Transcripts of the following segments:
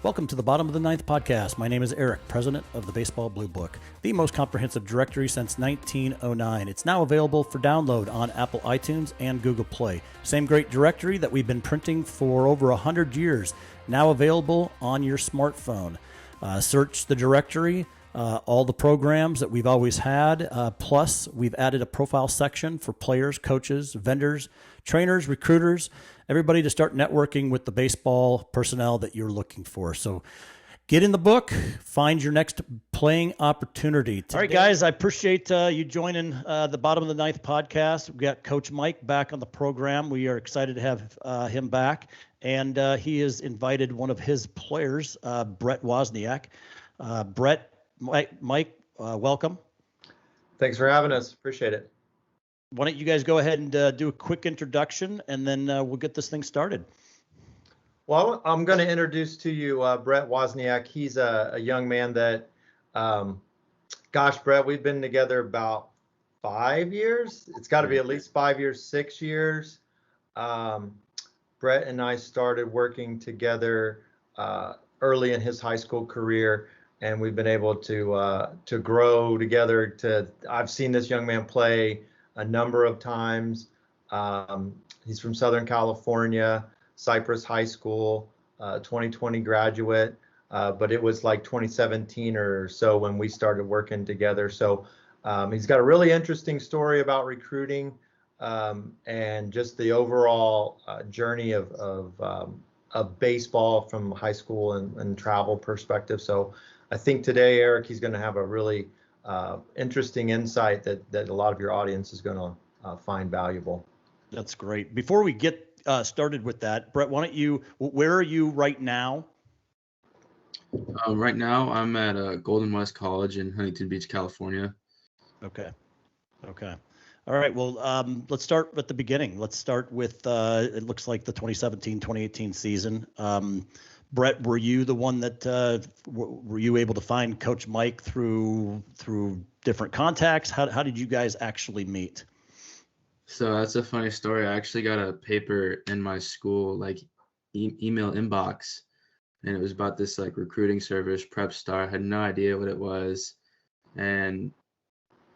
Welcome to the Bottom of the Ninth podcast. My name is Eric, president of the Baseball Blue Book, the most comprehensive directory since 1909. It's now available for download on Apple iTunes and Google Play. Same great directory that we've been printing for over 100 years, now available on your smartphone. Search the directory, all the programs that we've always had, plus we've added a profile section for players, coaches, vendors, trainers, recruiters, everybody to start networking with the baseball personnel that you're looking for. So get in the book, find your next playing opportunity. All right, guys, I appreciate you joining the Bottom of the Ninth podcast. We've got Coach Mike back on the program. We are excited to have him back. And he has invited one of his players, Brett Wozniak. Mike, welcome. Thanks for having us. Appreciate it. Why don't you guys go ahead and do a quick introduction, and then we'll get this thing started. Well, I'm going to introduce to you Brett Wozniak. He's a young man that, Brett, we've been together about 5 years. It's got to be at least 5 years, 6 years. Brett and I started working together early in his high school career, and we've been able to grow together. I've seen this young man play a number of times. He's from Southern California, Cypress High School, 2020 graduate, but it was like 2017 or so when we started working together. So he's got a really interesting story about recruiting and just the overall journey of baseball from high school and travel perspective. So I think today, Eric, he's going to have a really interesting insight that a lot of your audience is going to find valuable. That's great. Before we get started with that, Brett, where are you right now? Right now, I'm at Golden West College in Huntington Beach, California. Okay. All right. Well, let's start at the beginning. Let's start with, it looks like the 2017-2018 season. Brett, were you the one that were you able to find Coach Mike through different contacts? How did you guys actually meet? So that's a funny story. I actually got a paper in my school, like email inbox, and it was about this like recruiting service, PrepStars. I had no idea what it was, and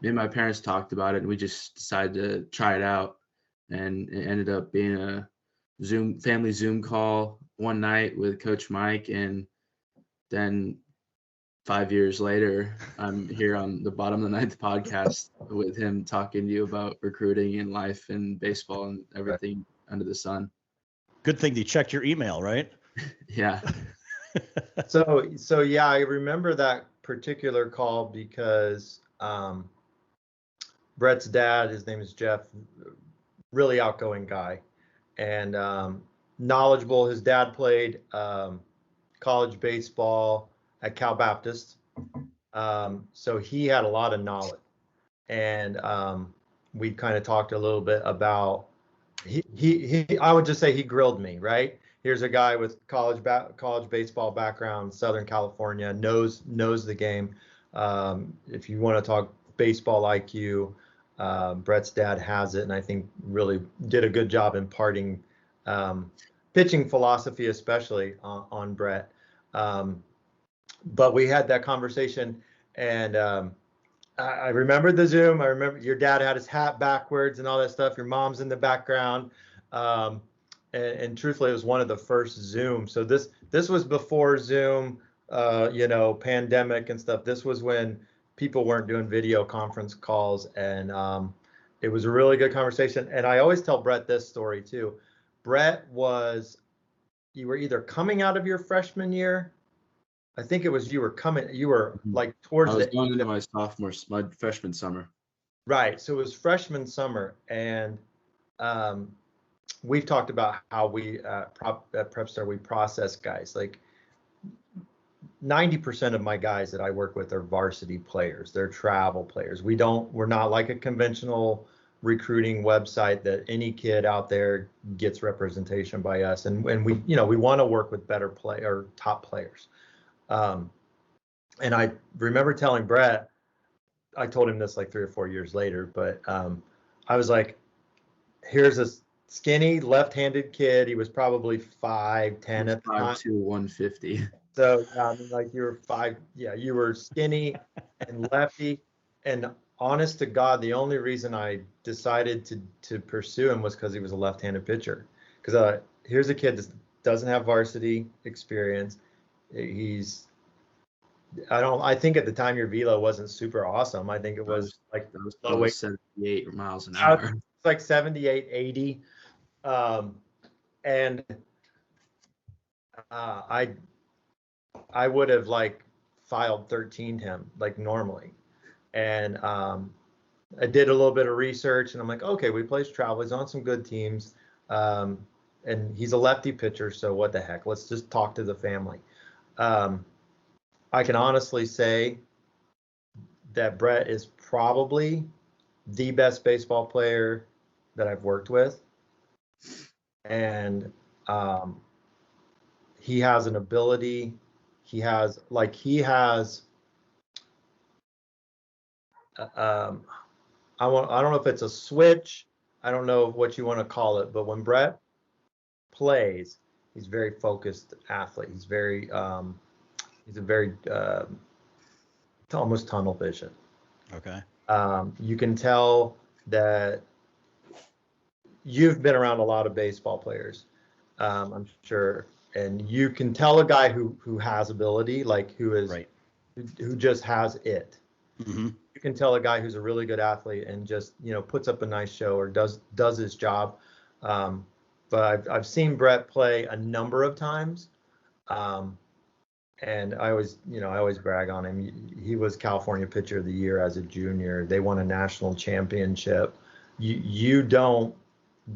me and my parents talked about it, and we just decided to try it out, and it ended up being a family Zoom call one night with Coach Mike, and then 5 years later, I'm here on the Bottom of the Ninth podcast with him talking to you about recruiting and life and baseball and everything under the sun. Good thing you checked your email, right? Yeah. So yeah, I remember that particular call because Brett's dad, his name is Jeff, really outgoing guy and knowledgeable. His dad played college baseball at Cal Baptist, so he had a lot of knowledge, and we kind of talked a little bit about he I would just say he grilled me, right? Here's a guy with college baseball background, Southern California, knows the game. If you want to talk baseball IQ, Brett's dad has it, and I think really did a good job imparting pitching philosophy, especially on Brett. But we had that conversation, and I remember the Zoom. I remember your dad had his hat backwards and all that stuff. Your mom's in the background, and truthfully, it was one of the first Zoom. So this was before Zoom, pandemic and stuff. This was when people weren't doing video conference calls, and it was a really good conversation. And I always tell Brett this story too. Brett you were either coming out of your freshman year. I think it was you were like towards I was going into my freshman summer. Right. So it was freshman summer. And we've talked about how we at PrepStars, we process guys. Like 90% of my guys that I work with are varsity players. They're travel players. We're not like a conventional recruiting website that any kid out there gets representation by us. And we want to work with better top players. And I remember telling Brett, I told him this like 3 or 4 years later, but I was like, here's a skinny left-handed kid. He was probably 5'10" at the time. 5'2", 150. So yeah, I mean, like you were skinny and lefty. And honest to God, the only reason I decided to pursue him was because he was a left-handed pitcher. Because here's a kid that doesn't have varsity experience. He's I think at the time your velo wasn't super awesome. I think it was like That was low weight. 78 miles an It's hour. like 78, 80. And I would have like filed 13 him like normally. And I did a little bit of research and I'm like, okay, we plays travel. He's on some good teams. And he's a lefty pitcher. So what the heck? Let's just talk to the family. I can honestly say that Brett is probably the best baseball player that I've worked with. And he has an ability. He has I don't know if it's a switch. I don't know what you want to call it, but when Brett plays, he's a very focused athlete. He's a very almost tunnel vision. Okay. You can tell that you've been around a lot of baseball players, I'm sure, and you can tell a guy who has ability, like who just has it. Mm-hmm. You can tell a guy who's a really good athlete and just puts up a nice show or does his job. But I've seen Brett play a number of times, and I always brag on him. He was California Pitcher of the Year as a junior. They won a national championship. You don't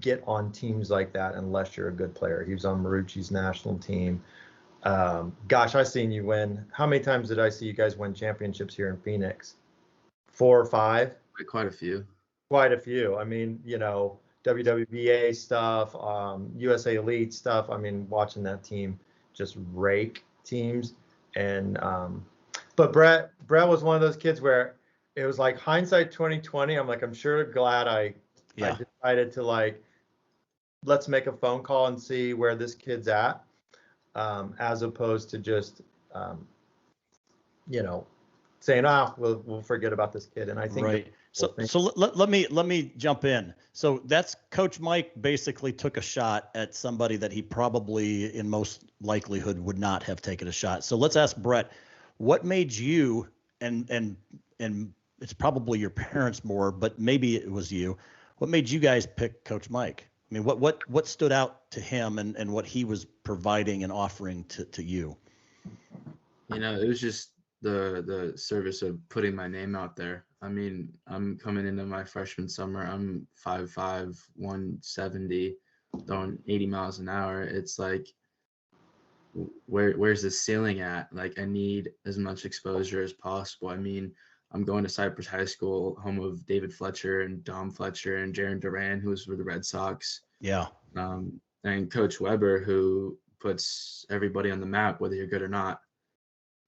get on teams like that unless you're a good player. He was on Marucci's national team. Gosh, I've seen you win. How many times did I see you guys win championships here in Phoenix? 4 or 5? Quite a few. Quite a few. I mean, WWBA stuff, USA Elite stuff. I mean, watching that team just rake teams. And but Brett was one of those kids where it was like hindsight 2020. I'm like, I'm sure glad I decided to let's make a phone call and see where this kid's at, as opposed to just saying, we'll forget about this kid. And I think right. So let me jump in. So that's Coach Mike basically took a shot at somebody that he probably in most likelihood would not have taken a shot. So let's ask Brett, what made you and it's probably your parents more, but maybe it was you. What made you guys pick Coach Mike? I mean, what stood out to him and what he was providing and offering to you? It was just the service of putting my name out there. I mean, I'm coming into my freshman summer. I'm 5'5", 170, throwing 80 miles an hour. It's like, where's the ceiling at? Like, I need as much exposure as possible. I mean, I'm going to Cypress High School, home of David Fletcher and Dom Fletcher and Jaron Duran, who was for the Red Sox. Yeah. And Coach Weber, who puts everybody on the map, whether you're good or not.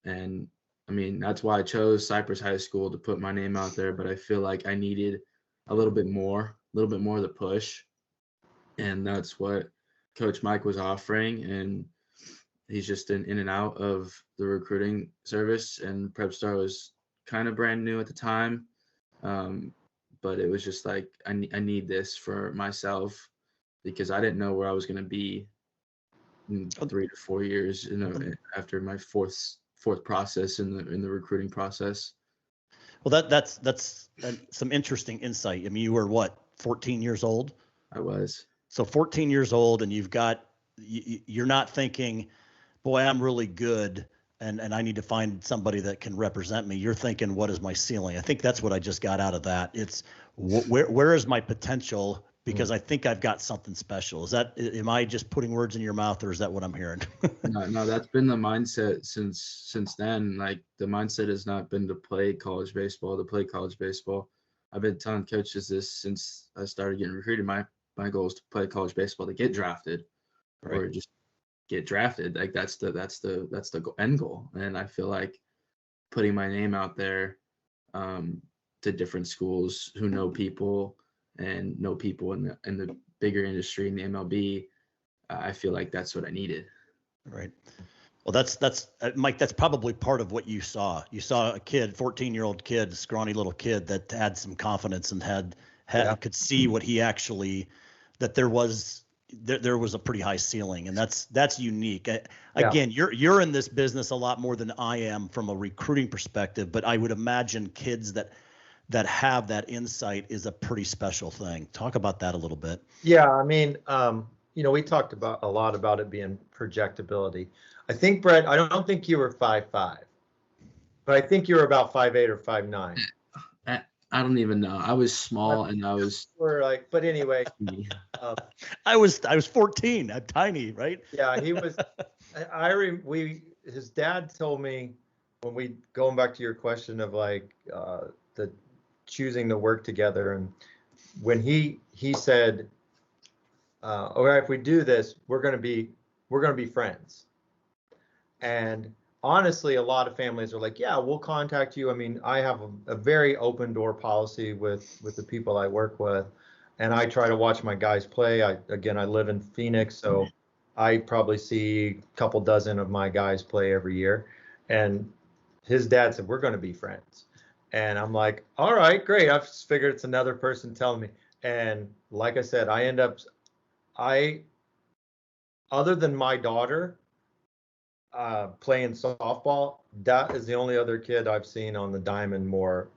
And I mean, that's why I chose Cypress High School to put my name out there. But I feel like I needed a little bit more of the push. And that's what Coach Mike was offering. And he's just in and out of the recruiting service. And PrepStar was kind of brand new at the time. But it was just like, I need this for myself because I didn't know where I was going to be in 3 to 4 years after my fourth process in the recruiting process. Well, that's some interesting insight. I mean, you were what, 14 years old? I was. So 14 years old, and you're not thinking, boy, I'm really good, and I need to find somebody that can represent me. You're thinking, what is my ceiling? I think that's what I just got out of that. It's where is my potential? Because I think I've got something special. Am I just putting words in your mouth, or is that what I'm hearing? No, that's been the mindset since then. Like, the mindset has not been to play college baseball, I've been telling coaches this since I started getting recruited. My goal is to play college baseball, to get drafted, or just get drafted. Like, that's the end goal. And I feel like putting my name out there to different schools who know people and know people in the bigger industry in the MLB, I feel like that's what I needed. Right. Well, that's Mike. That's probably part of what you saw. You saw a kid, 14-year-old kid, scrawny little kid that had some confidence and had Yeah. could see what he actually that there was a pretty high ceiling, and that's unique. Again, you're in this business a lot more than I am from a recruiting perspective, but I would imagine kids that have that insight is a pretty special thing. Talk about that a little bit. Yeah, I mean, we talked about a lot about it being projectability. I think, Brett, I don't think you were 5'5", but I think you were about 5'8" or 5'9". I don't even know. I was small and I was. We're like, but anyway, I was 14. I'm tiny, right? yeah, he was. His dad told me when we going back to your question of like the choosing to work together, and when he said, all right, if we do this, we're gonna be friends. And honestly, a lot of families are like, yeah, we'll contact you. I mean, I have a very open door policy with the people I work with, and I try to watch my guys play. I live in Phoenix, so I probably see a couple dozen of my guys play every year. And his dad said, we're going to be friends. And I'm like, all right, great. I've just figured it's another person telling me. And like I said, other than my daughter, playing softball, that is the only other kid I've seen on the diamond more.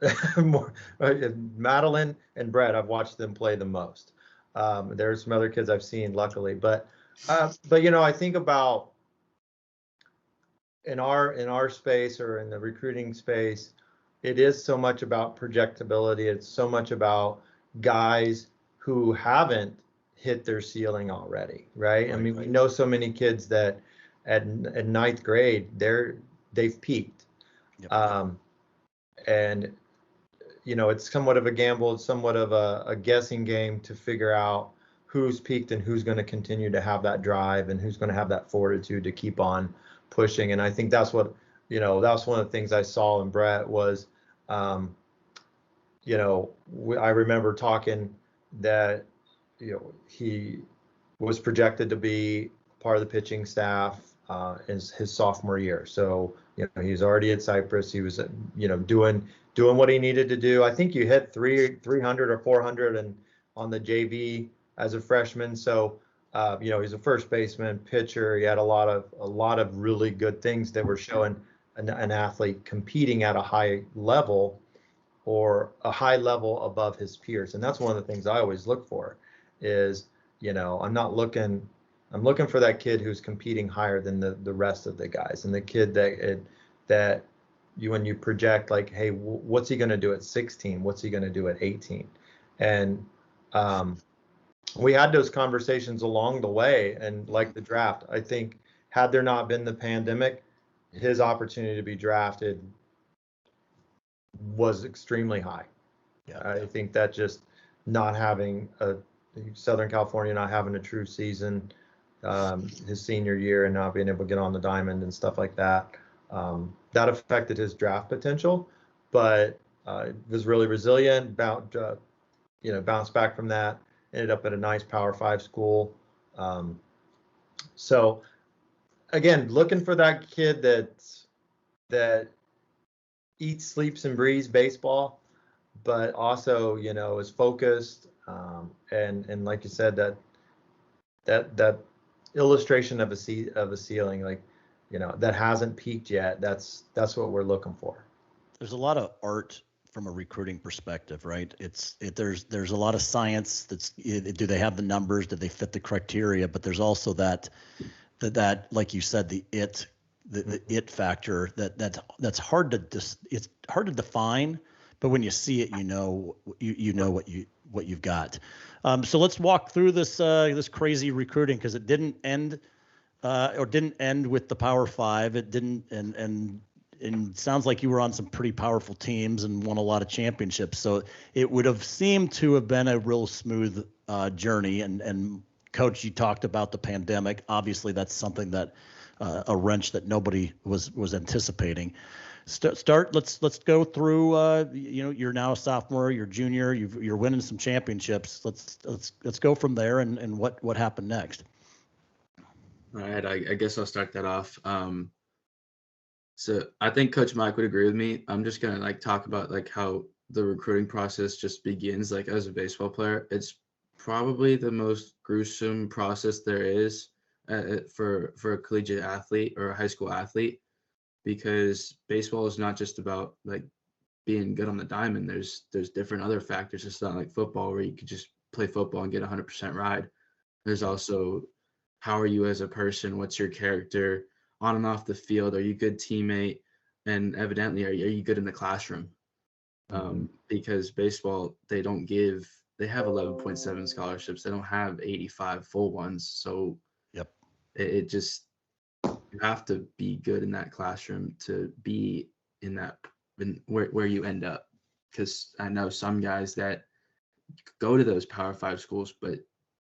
Madeline and Brett, I've watched them play the most. There's some other kids I've seen, luckily, but I think about in our space or in the recruiting space, it is so much about projectability. It's so much about guys who haven't hit their ceiling already, right? I mean, we know so many kids that at ninth grade they've peaked. Yep. And it's somewhat of a gamble, it's somewhat of a guessing game to figure out who's peaked and who's going to continue to have that drive and who's going to have that fortitude to keep on pushing. And I think that's what that's one of the things I saw in Brett was I remember talking that he was projected to be part of the pitching staff his sophomore year. So he's already at Cypress. He was doing what he needed to do. I think you hit 300 or 400 and on the JV as a freshman. So he's a first baseman, pitcher. He had a lot of really good things that were showing an athlete competing at a high level or a high level above his peers. And that's one of the things I always look for is, I'm looking for that kid who's competing higher than the rest of the guys, and the kid that when you project like, hey, what's he going to do at 16? What's he going to do at 18? And we had those conversations along the way, and like the draft, I think had there not been the pandemic, his opportunity to be drafted was extremely high. Yeah, I think that just not having Southern California not having a true season his senior year and not being able to get on the diamond and stuff like that, that affected his draft potential, but was really resilient, bounced back from that, ended up at a nice Power 5 school. So again, looking for that kid that eats, sleeps, and breathes baseball, but also is focused, and like you said, that illustration of a ceiling, like that hasn't peaked yet. That's what we're looking for. There's a lot of art from a recruiting perspective, right? There's a lot of science. Do they have the numbers? Do they fit the criteria? But there's also that like you said, the it factor that's hard to define, but when you see it, you know what you've got. So let's walk through this crazy recruiting, because it didn't end with the Power 5. It didn't, and it sounds like you were on some pretty powerful teams and won a lot of championships. So it would have seemed to have been a real smooth journey. And Coach, you talked about the pandemic. Obviously, that's something that a wrench that nobody was anticipating. Let's go through. You're now a sophomore, you're junior, you're winning some championships. Let's go from there and what happened next. All right, I guess I'll start that off. So I think Coach Mike would agree with me. I'm just gonna like talk about like how the recruiting process just begins. Like as a baseball player, it's probably the most gruesome process there is for a collegiate athlete or a high school athlete, because baseball is not just about like being good on the diamond. There's different other factors. It's not like football where you could just play football and get 100% ride. There's also how are you as a person? What's your character on and off the field? Are you a good teammate? And evidently, are you good in the classroom? Because baseball, they have 11.7 scholarships. They don't have 85 full ones. So Yep. it just, you have to be good in that classroom to be in that, where you end up. Because I know some guys that go to those Power 5 schools, but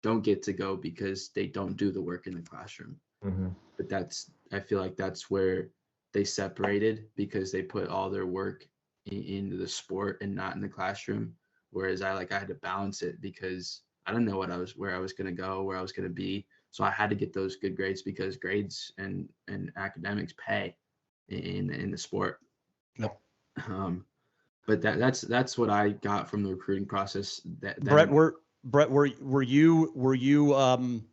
don't get to go because they don't do the work in the classroom. But I feel like that's where they separated, because they put all their work into the sport and not in the classroom. Whereas I had to balance it because I didn't know where I was going to go, where I was going to be. So I had to get those good grades, because grades and academics pay in the sport. Yep. But that's what I got from the recruiting process. Brett, were you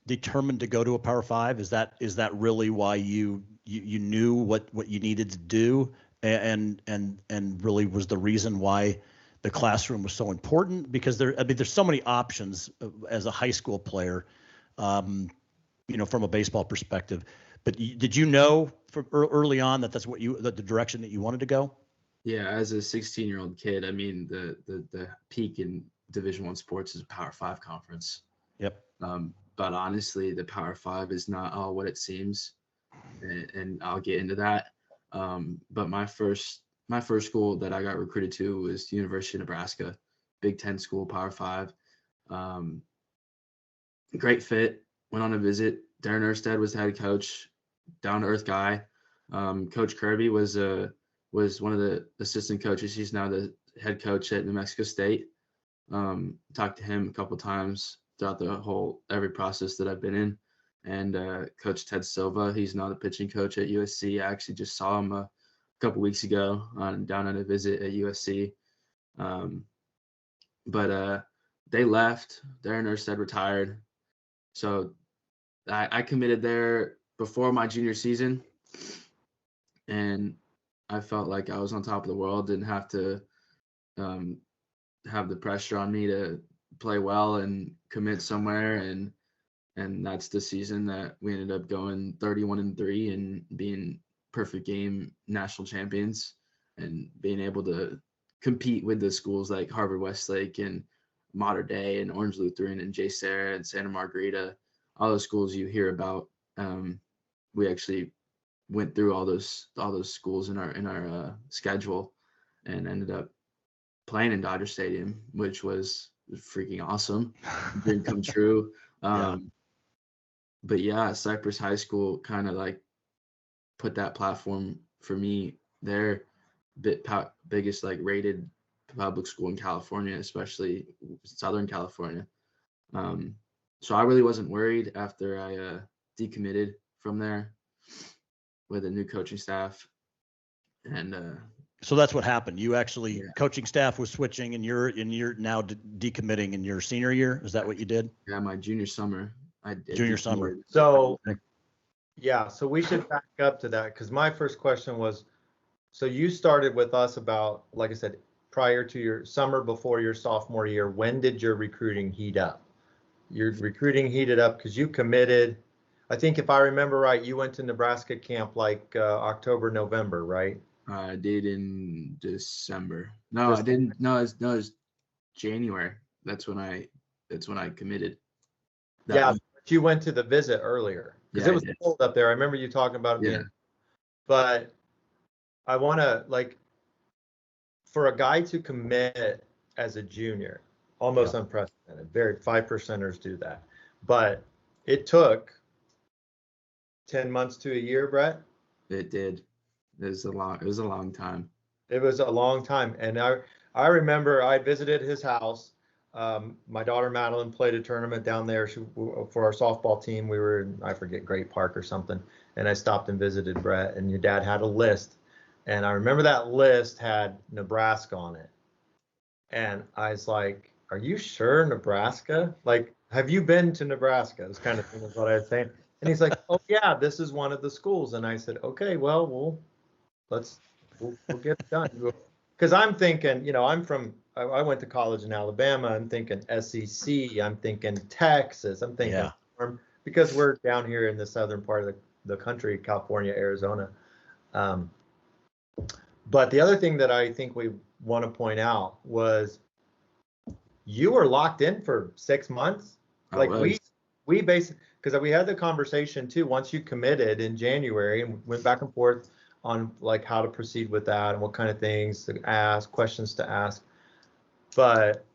determined to go to a Power 5? Is that really why you knew what you needed to do, and really was the reason why the classroom was so important? Because there's so many options as a high school player, from a baseball perspective. But did you know from early on that's what the direction that you wanted to go? Yeah, as a 16-year-old kid, I mean, the peak in Division I sports is a Power 5 conference. Yep. But honestly, the Power 5 is not all what it seems, and I'll get into that. But my first school that I got recruited to was the University of Nebraska, Big Ten school, Power 5. Great fit. Went on a visit. Darren Erstad was the head coach, down to earth guy. Coach Kirby was one of the assistant coaches. He's now the head coach at New Mexico State. Talked to him a couple times throughout every process that I've been in. And Coach Ted Silva, he's now the pitching coach at USC. I actually just saw him a couple weeks ago down on a visit at USC. But they left. Darren Erstad retired. So I committed there before my junior season. And I felt like I was on top of the world, didn't have to have the pressure on me to play well and commit somewhere. And that's the season that we ended up going 31-3 and being perfect game national champions and being able to compete with the schools like Harvard Westlake and Mater Dei and Orange Lutheran and J. Sarah and Santa Margarita, all those schools you hear about. We actually went through all those schools in our schedule and ended up playing in Dodger Stadium, which was freaking awesome. Dream come true. But yeah, Cypress High School kind of like put that platform for me. They're biggest like rated public school in California, especially Southern California. So I really wasn't worried after I decommitted from there with a new coaching staff. And so that's what happened. You actually coaching staff was switching, and you're now decommitting in your senior year. Is that what you did? Yeah, my junior summer. I did. Junior summer. So so we should back up to that, because my first question was, so you started with us about, like I said, prior to your summer before your sophomore year. When did your recruiting heat up? Your recruiting heated up because you committed. I think if I remember right, you went to Nebraska camp like October, November, right? I did in December. No, I didn't. No, it was January. That's when I committed. But you went to the visit earlier because it was cold up there. I remember you talking about it. But I want to, like, for a guy to commit as a junior, almost unprecedented. Very 5%ers do that. But it took 10 months to a year, Brett. It did. It was a long time. It was a long time. And I remember I visited his house. My daughter Madeline played a tournament down there for our softball team. We were in, I forget, Great Park or something. And I stopped and visited Brett, and your dad had a list. And I remember that list had Nebraska on it. And I was like, are you sure Nebraska? Like, have you been to Nebraska? This kind of thing is what I was saying. And he's like, oh yeah, this is one of the schools. And I said, okay, well, we'll get it done. Because I'm thinking, I went to college in Alabama. I'm thinking SEC. I'm thinking Texas. I'm thinking, Yeah. because we're down here in the southern part of the country, California, Arizona. But the other thing that I think we want to point out was you were locked in for 6 months. Like we basically, because we had the conversation too, once you committed in January and went back and forth on like how to proceed with that and what kind of things to ask, questions to ask. But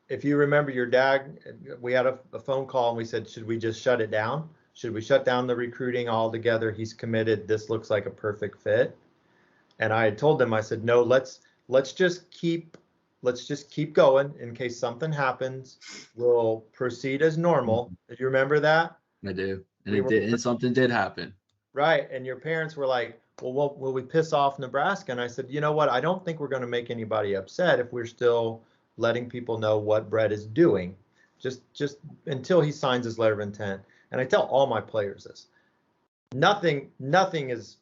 if you remember your dad, we had a phone call and we said, should we just shut it down? Should we shut down the recruiting altogether? He's committed. This looks like a perfect fit. And I had told them, I said, no, let's just keep going in case something happens. We'll proceed as normal. Do you remember that? I do. And something did happen. Right. And your parents were like, well, will we piss off Nebraska? And I said, you know what? I don't think we're going to make anybody upset if we're still letting people know what Brett is doing, just until he signs his letter of intent. And I tell all my players this: nothing is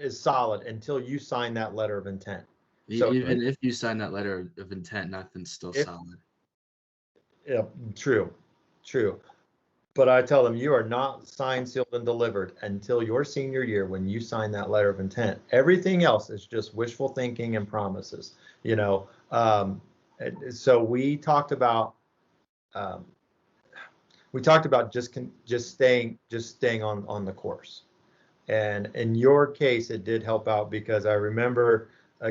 solid until you sign that letter of intent. So even if you sign that letter of intent, nothing's still solid. Yeah, true. But I tell them, you are not signed, sealed, and delivered until your senior year when you sign that letter of intent. Everything else is just wishful thinking and promises. So we talked about just staying on the course. And in your case, it did help out because I remember you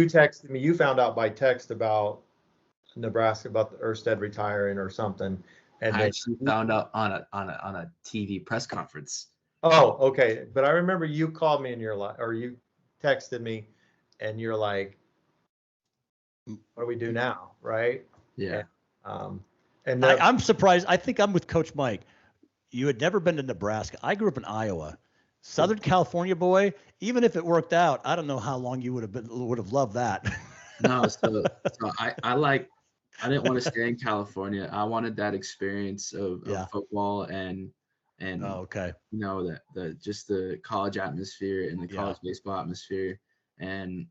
texted me. You found out by text about Nebraska, about the Erstad retiring or something. And I actually found out on a TV press conference. Oh, okay. But I remember you called me and you texted me and you're like, what do we do now? Right? Yeah. And I'm surprised. I think I'm with Coach Mike. You had never been to Nebraska. I grew up in Iowa. Southern California boy, even if it worked out, I don't know how long you would have loved that. No, so I didn't want to stay in California. I wanted that experience of football and okay. the college atmosphere and the college baseball atmosphere. And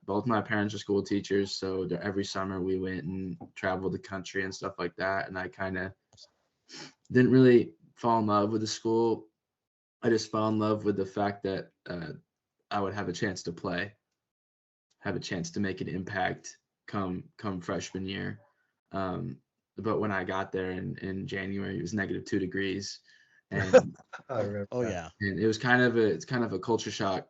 both my parents are school teachers, so every summer we went and traveled the country and stuff like that. And I kind of didn't really fall in love with the school. I just fell in love with the fact that I would have a chance to play, have a chance to make an impact come freshman year. But when I got there in January, it was -2 degrees, and I remember and it was kind of a culture shock.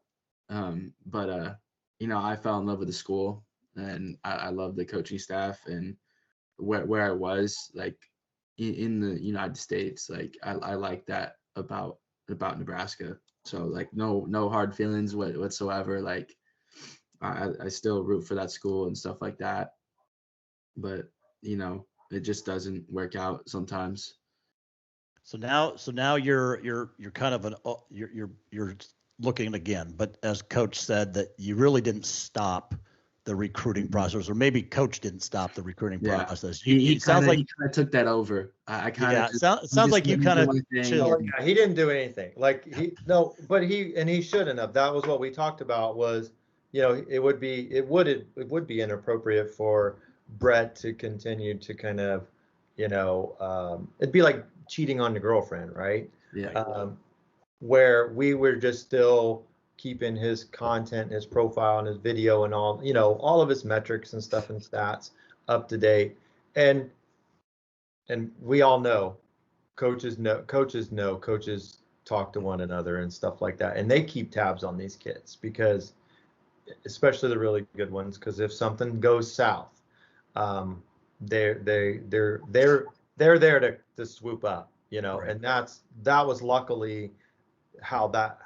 But I fell in love with the school, and I love the coaching staff and where I was, like in the United States. Like I like that about Nebraska. So like no hard feelings whatsoever. Like I still root for that school and stuff like that. But it just doesn't work out sometimes. So now you're kind of you're looking again, but as Coach said that you really didn't stop the recruiting process, or maybe Coach didn't stop the recruiting process. He kind of took that over. I kind of sounds like you kind of chilled. Yeah, he didn't do anything. Like but he shouldn't have. That was what we talked about. Was it would be inappropriate for Brett to continue to kind of it'd be like cheating on your girlfriend, right? Yeah. Where we were just still keeping his content, his profile, and his video, and all of his metrics and stuff and stats up to date. And we all know, coaches talk to one another and stuff like that, and they keep tabs on these kids because, especially the really good ones, because if something goes south, they're there to swoop up, Right. and that was luckily how that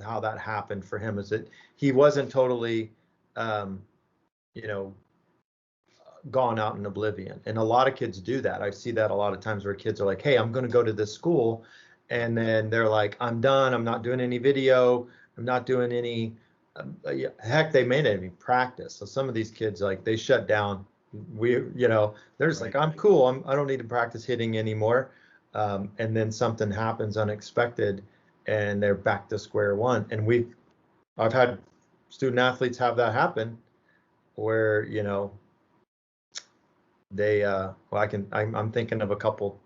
how that happened for him is that he wasn't totally, you know, gone out in oblivion. And a lot of kids do that. I see that a lot of times where kids are like, hey, I'm going to go to this school. And then they're like, I'm done. I'm not doing any video. I'm not doing any, heck, they may not even practice. So some of these kids, like, they shut down. They're just like, I'm cool. I don't need to practice hitting anymore. And then something happens unexpected and they're back to square one. And I've had student athletes have that happen where, I'm thinking of a couple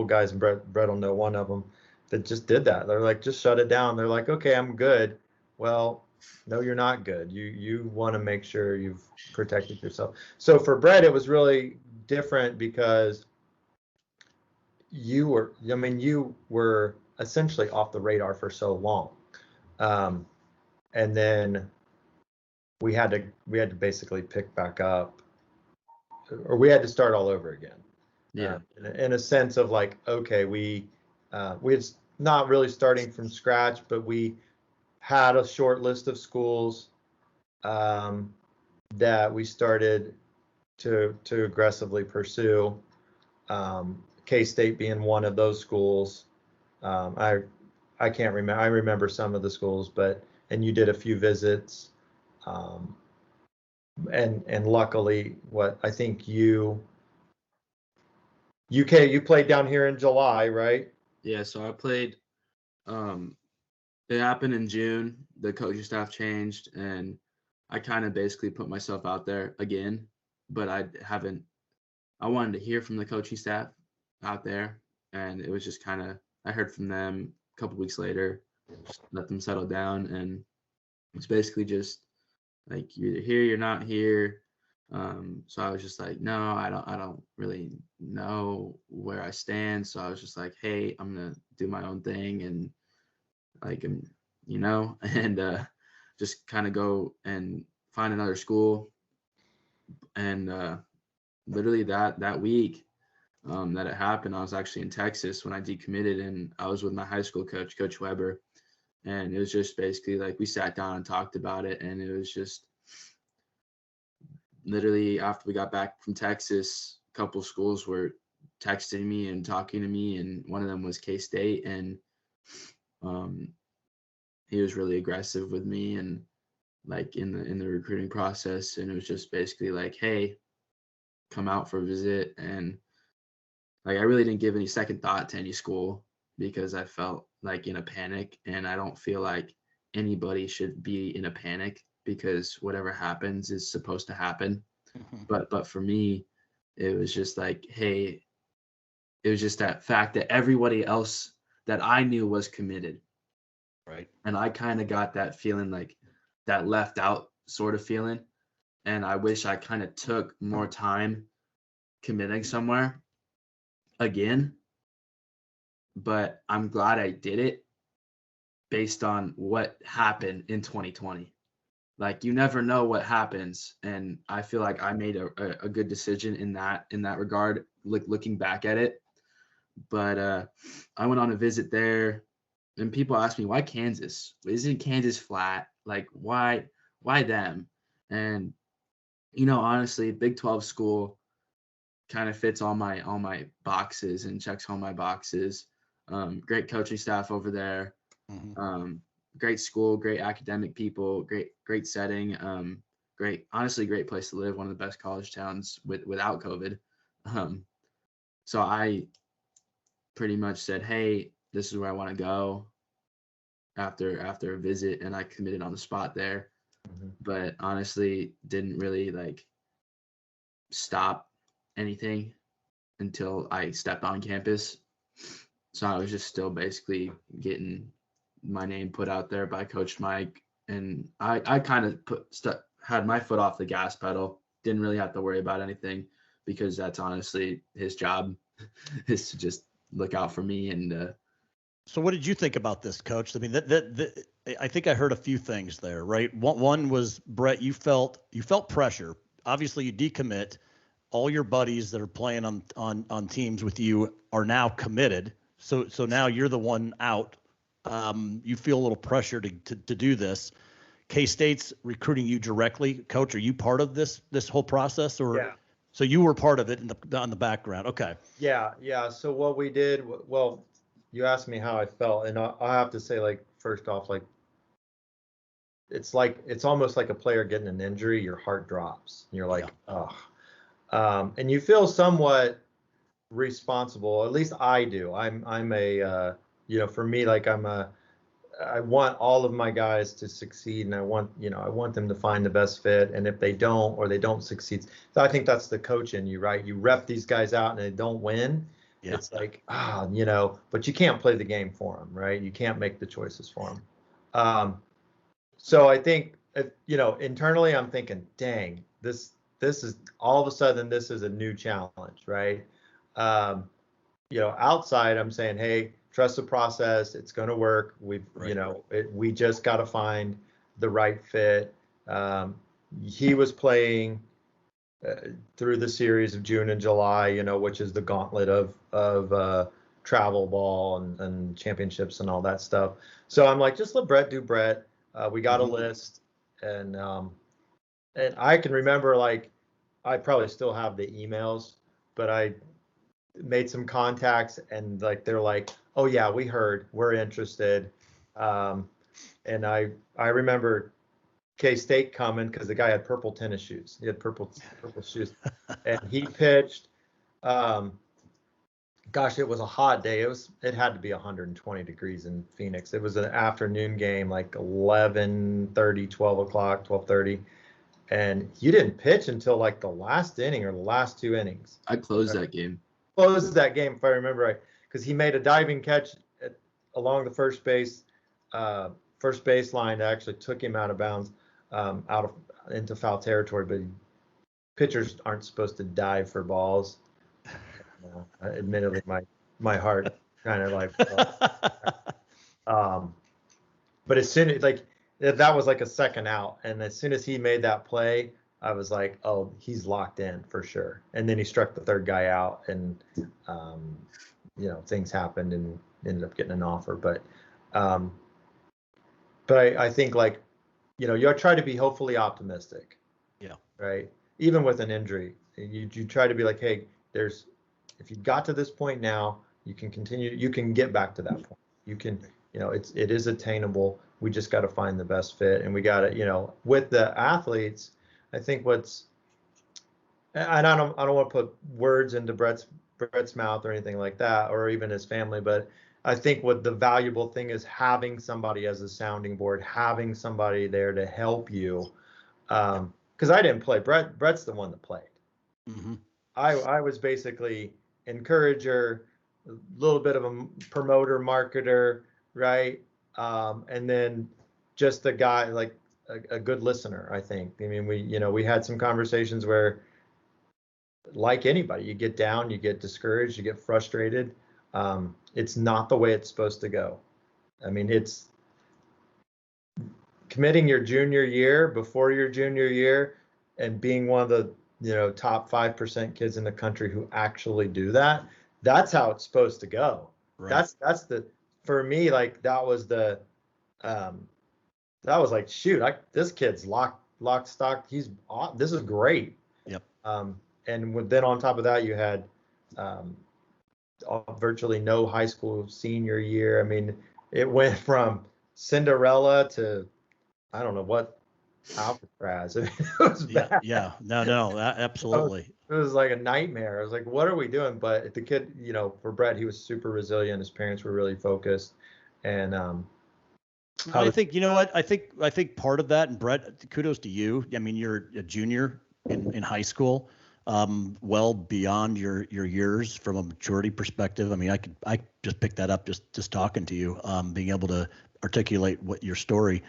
guys, and Brett will know one of them, that just did that. They're like, just shut it down. They're like, okay, I'm good. Well, no, you're not good. You want to make sure you've protected yourself. So for Brett, it was really different because you were essentially off the radar for so long. And then we had to basically pick back up, or we had to start all over again. Yeah. In a sense of like, okay, we was not really starting from scratch, but we had a short list of schools that we started to aggressively pursue. K-State being one of those schools. I can't remember. I remember some of the schools, and you did a few visits. And luckily, I think you played down here in July, right? Yeah, so I played. It happened in June. The coaching staff changed, and I kind of basically put myself out there again, but I wanted to hear from the coaching staff out there, and it was just I heard from them a couple weeks later, just let them settle down, and it's basically just like, you're either here, you're not here. So I was just like, no, I don't really know where I stand. So I was just like, hey, I'm gonna do my own thing, and like, and just kind of go and find another school. And literally that week that it happened, I was actually in Texas when I decommitted, and I was with my high school coach, Coach Weber. And it was just basically like, we sat down and talked about it. And it was just literally after we got back from Texas, a couple schools were texting me and talking to me. And one of them was K-State. And he was really aggressive with me, and like in the recruiting process. And it was just basically like, hey, come out for a visit. And like, I really didn't give any second thought to any school, because I felt like in a panic, and I don't feel like anybody should be in a panic, because whatever happens is supposed to happen. But for me, it was just like, hey, it was just that fact that everybody else that I knew was committed. Right. And I kind of got that feeling, like that left out sort of feeling. And I wish I kind of took more time committing somewhere again. But I'm glad I did it based on what happened in 2020. Like, you never know what happens. And I feel like I made a good decision in that regard, like looking back at it. But I went on a visit there, and people ask me, why Kansas? Isn't Kansas flat? Like, why them? And, honestly, Big 12 school kind of fits all my boxes and checks all my boxes. Great coaching staff over there. Mm-hmm. Great school, great academic people, great setting. Great place to live. One of the best college towns without COVID. So I pretty much said, hey, this is where I want to go after a visit, and I committed on the spot there. Mm-hmm. But honestly, didn't really like stop anything until I stepped on campus. So I was just still basically getting my name put out there by Coach Mike, and I kind of had my foot off the gas pedal. Didn't really have to worry about anything, because that's honestly his job, is to just look out for me. And so what did you think about this, Coach? I mean, I think I heard a few things there, right? One was, Brett, you felt pressure. Obviously, you decommit. All your buddies that are playing on teams with you are now committed. So now you're the one out. you feel a little pressure to do this. K-State's recruiting you directly. Coach, are you part of this whole process, or? Yeah. So you were part of it on the background. Okay. Yeah. So what we did, well, you asked me how I felt, and I have to say, like, first off, it's almost like a player getting an injury. Your heart drops. And you're like, oh, and you feel somewhat responsible. At least I do. I'm a for me, like, I want all of my guys to succeed, and I want them to find the best fit. And if they don't, or they don't succeed, so I think that's the coach in you, right? You rep these guys out and they don't win. Yeah. It's like, but you can't play the game for them, right? You can't make the choices for them. So I think, internally I'm thinking, dang, this is all of a sudden, this is a new challenge, right? Outside I'm saying, hey, trust the process. It's going to work. We just got to find the right fit. He was playing through the series of June and July, which is the gauntlet of travel ball and championships and all that stuff. So I'm like, just let Brett do Brett. We got a list, and I can remember, like, I probably still have the emails, but I made some contacts, and, like, they're like, oh yeah, we heard, we're interested. And I remember K-State coming, because the guy had purple tennis shoes. He had purple shoes, and he pitched. Gosh, it was a hot day. It had to be 120 degrees in Phoenix. It was an afternoon game, like 11:30, 12 o'clock, 12:30. And you didn't pitch until, like, the last inning or the last two innings. I closed that game. Closed that game, if I remember right, because he made a diving catch along the first base line that actually took him out of bounds, into foul territory. But pitchers aren't supposed to dive for balls. Admittedly, my heart kind of like, but as soon as, like, that was like a second out, and as soon as he made that play, I was like, oh, he's locked in for sure. And then he struck the third guy out, and things happened, and ended up getting an offer. But I think, like, you try to be hopefully optimistic. Yeah. Right. Even with an injury, you try to be like, hey, if you got to this point now, you can continue. You can get back to that point. You can, it is attainable. We just got to find the best fit, and we got to, with the athletes. I think and I don't want to put words into Brett's mouth or anything like that, or even his family, but I think what the valuable thing is having somebody as a sounding board, having somebody there to help you. Because I didn't play. Brett's the one that played. Mm-hmm. I was basically encourager, a little bit of a promoter, marketer, right? And then just a guy, like a good listener, I think. I mean, we had some conversations where, like anybody, you get down, you get discouraged, you get frustrated. It's not the way it's supposed to go. I mean, it's committing your junior year, before your junior year, and being one of the top 5% kids in the country who actually do that. That's how it's supposed to go. Right. That's for me, like, that was like, shoot, this kid's lock, stock. This is great. Yep. And then on top of that, you had virtually no high school senior year. I mean, it went from Cinderella to, I don't know what, Alcatraz. I mean, it was bad. Yeah. No, absolutely. It was like a nightmare. I was like, what are we doing? But the kid, for Brett, he was super resilient. His parents were really focused. And I think, what? I think part of that, and Brett, kudos to you. I mean, you're a junior in high school, well beyond your years from a maturity perspective. I mean, I just picked that up just talking to you, being able to articulate your story,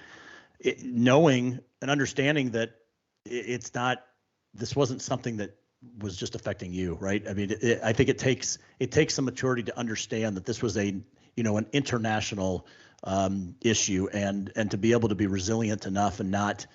knowing and understanding that this wasn't something that was just affecting you, right? I mean, I think it takes some maturity to understand that this was an international issue, and to be able to be resilient enough and not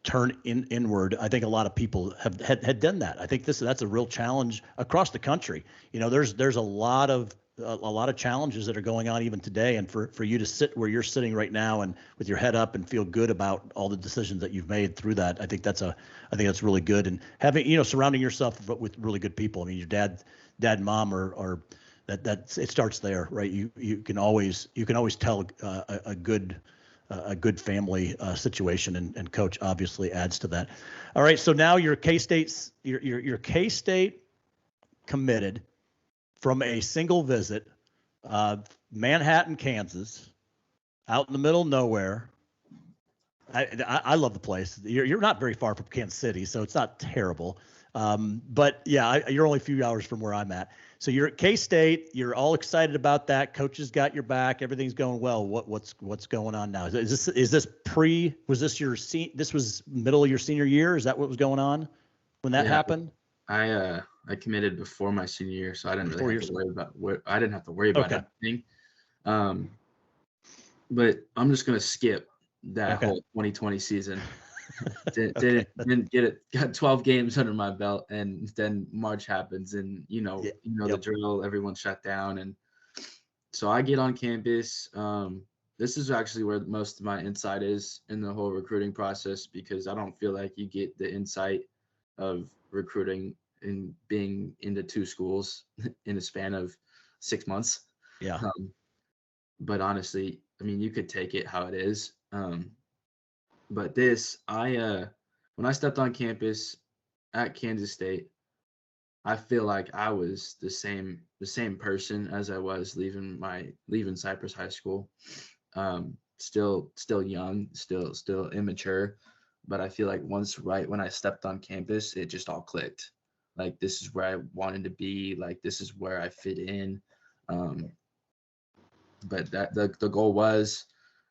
turn inward. I think a lot of people had done that. I think that's a real challenge across the country. There's a lot of a lot of challenges that are going on even today. And for you to sit where you're sitting right now and with your head up and feel good about all the decisions that you've made through that, I think that's really good. And having, surrounding yourself with really good people. I mean, your dad and mom are that it starts there, right? You can always tell a good family situation, and coach obviously adds to that. All right. So now you're K-State's, you're K-State committed from a single visit, Manhattan, Kansas, out in the middle of nowhere. I love the place. You're not very far from Kansas City, so it's not terrible. But yeah, you're only a few hours from where I'm at. So you're at K-State. You're all excited about that. Coaches got your back. Everything's going well. What's going on now? Is this this was middle of your senior year? Is that what was going on when that happened? I committed before my senior year, so I didn't really have to worry about anything. But I'm just gonna skip that whole 2020 season. Didn't get it. Got 12 games under my belt, and then March happens, and the drill. Everyone shut down, and so I get on campus. This is actually where most of my insight is in the whole recruiting process, because I don't feel like you get the insight of recruiting and being into 2 schools in a span of 6 months. Yeah. But honestly, I mean, you could take it how it is. But when I stepped on campus at Kansas State, I feel like I was the same person as I was leaving Cypress High School. Still young, still immature, but I feel like right when I stepped on campus, it just all clicked. Like, this is where I wanted to be. Like, this is where I fit in. But that the goal was,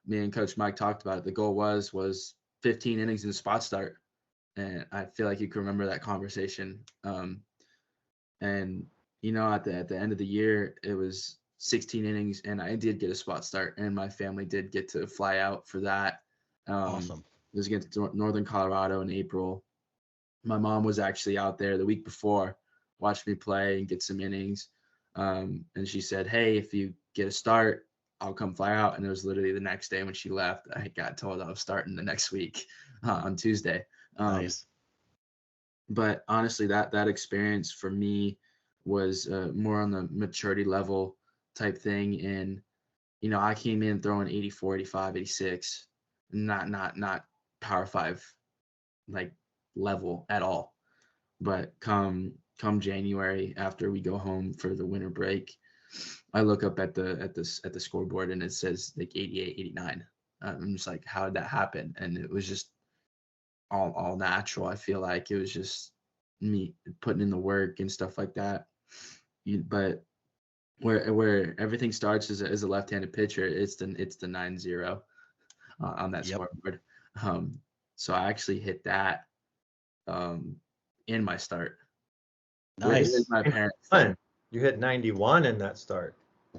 me and Coach Mike talked about it. The goal was 15 innings in the spot start, and I feel like you can remember that conversation. And at the end of the year, it was 16 innings, and I did get a spot start, and my family did get to fly out for that. Awesome. It was against Northern Colorado in April. My mom was actually out there the week before, watched me play and get some innings. And she said, "Hey, if you get a start, I'll come fly out." And it was literally the next day when she left, I got told I was starting the next week on Tuesday. Nice. But honestly, that experience for me was more on the maturity level type thing. And, I came in throwing 84, 85, 86, not Power 5 like level at all. But come January, after we go home for the winter break, I look up at the scoreboard and it says like 88, 89. I'm just like, how did that happen? And it was just all natural. I feel like it was just me putting in the work and stuff like that. But where everything starts as a left-handed pitcher, it's the 9-0 on that scoreboard. So I actually hit that in my start. Nice. My parents. You hit 91 in that start.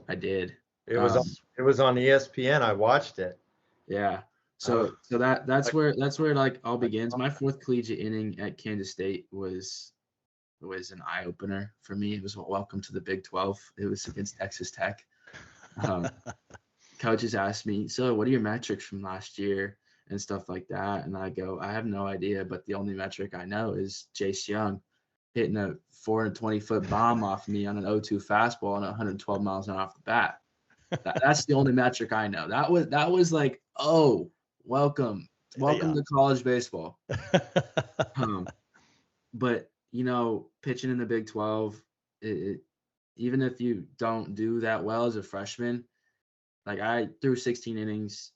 I did. It was on ESPN. I watched it. Yeah. So that's where it like all begins. My 4th collegiate inning at Kansas State was an eye opener for me. It was welcome to the Big 12. It was against Texas Tech. Coaches asked me, "So what are your metrics from last year?" and stuff like that. And I go, "I have no idea, but the only metric I know is Jace Young hitting a 420-foot bomb off me on an 0-2 fastball and 112 miles an hour off the bat. That's the only metric I know." That was like, oh, welcome to college baseball. But pitching in the Big 12, even if you don't do that well as a freshman, like I threw 16 innings,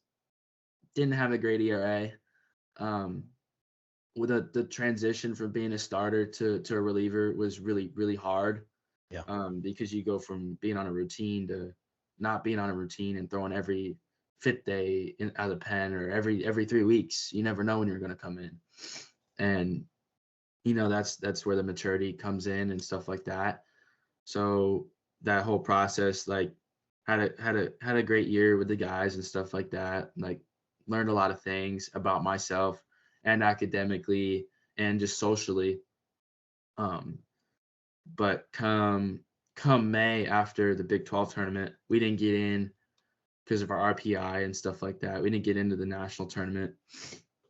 didn't have a great ERA. With the transition from being a starter to a reliever was really, really hard. Yeah. Because you go from being on a routine to not being on a routine and throwing every 5th day out of the pen, or every 3 weeks. You never know when you're going to come in. And, that's where the maturity comes in and stuff like that. So that whole process, like, had a great year with the guys and stuff like that. Like, learned a lot of things about myself and academically and just socially. But come come May after the Big 12 tournament, we didn't get in because of our RPI and stuff like that. We didn't get into the national tournament.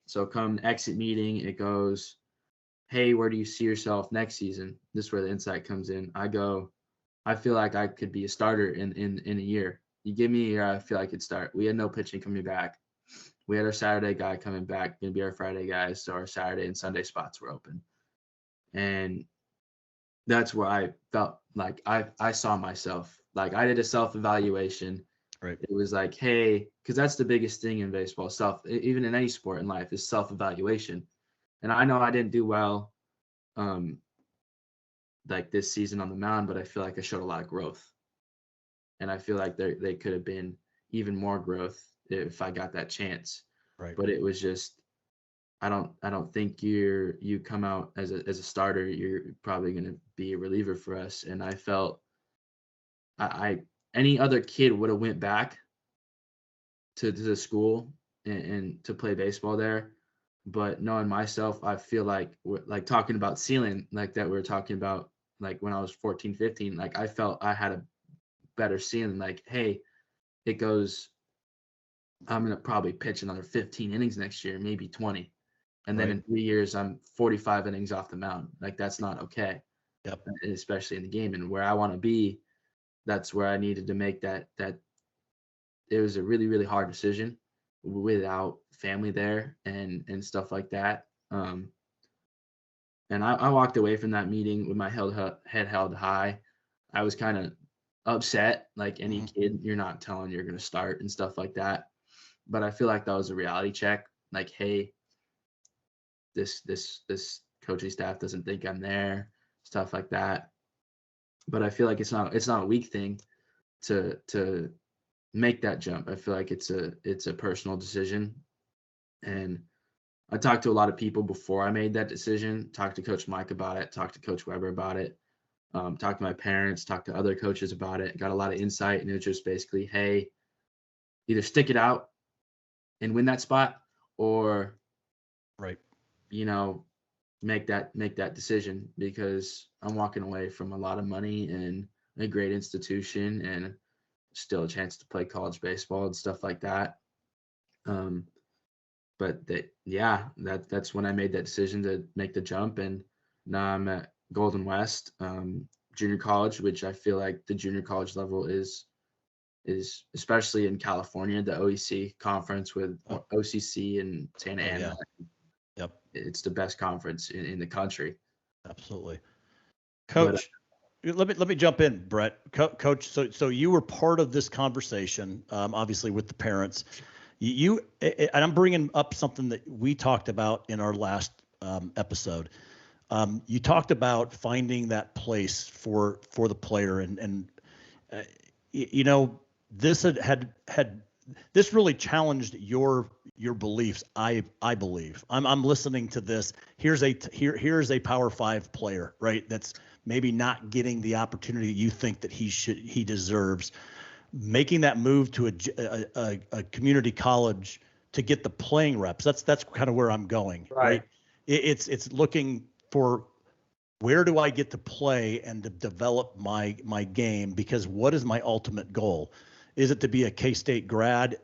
So come exit meeting, it goes, hey, where do you see yourself next season? This is where the insight comes in. I go, I feel like I could be a starter in a year. You give me a year, I feel I could start. We had no pitching coming back. We had our Saturday guy coming back, going to be our Friday guys. So our Saturday and Sunday spots were open. And that's where I felt like I saw myself. Like I did a self-evaluation. Right. It was like, hey, because that's the biggest thing in baseball, even in any sport in life, is self-evaluation. And I know I didn't do well like this season on the mound, but I feel like I showed a lot of growth. And I feel like they could have been even more growth if I got that chance. Right. But it was just, I don't think you come out as a starter, you're probably going to be a reliever for us. And I felt any other kid would have went back to the school and to play baseball there. But knowing myself, I feel like talking about ceiling like that we were talking about, like when I was 14, 15, like I felt I had a better ceiling. Like, hey, it goes, I'm going to probably pitch another 15 innings next year, maybe 20. And then in 3 years, I'm 45 innings off the mound. Like that's not okay. Yep. Especially in the game. And where I want to be, that's where I needed to make that it was a really, really hard decision without family there and stuff like that. And I walked away from that meeting with my head held high. I was kind of upset, like any kid, you're not telling you're going to start and stuff like that. But I feel like that was a reality check. Like, hey, this coaching staff doesn't think I'm there, stuff like that. But I feel like it's not a weak thing to make that jump. I feel like it's a personal decision. And I talked to a lot of people before I made that decision, talked to Coach Mike about it, talked to Coach Weber about it, talked to my parents, talked to other coaches about it, got a lot of insight. And it was just basically, hey, either stick it out and win that spot, or make that decision, because I'm walking away from a lot of money and a great institution and still a chance to play college baseball and stuff like that. But that's when I made that decision to make the jump. And now I'm at Golden West junior college, which I feel like the junior college level is especially in California, the OEC conference with OCC and Santa Ana. Yep. It's the best conference in the country. Absolutely. Coach, let me jump in, Brett. Coach, so you were part of this conversation, obviously with the parents. You and I'm bringing up something that we talked about in our last episode. You talked about finding that place for the player, and this had this really challenged your beliefs. I believe I'm listening to this. Here's a Power 5 player, right? That's maybe not getting the opportunity you think that he deserves. Making that move to a community college to get the playing reps. That's kind of where I'm going. Right. It's looking for, where do I get to play and to develop my game? Because what is my ultimate goal? Is it to be a K-State grad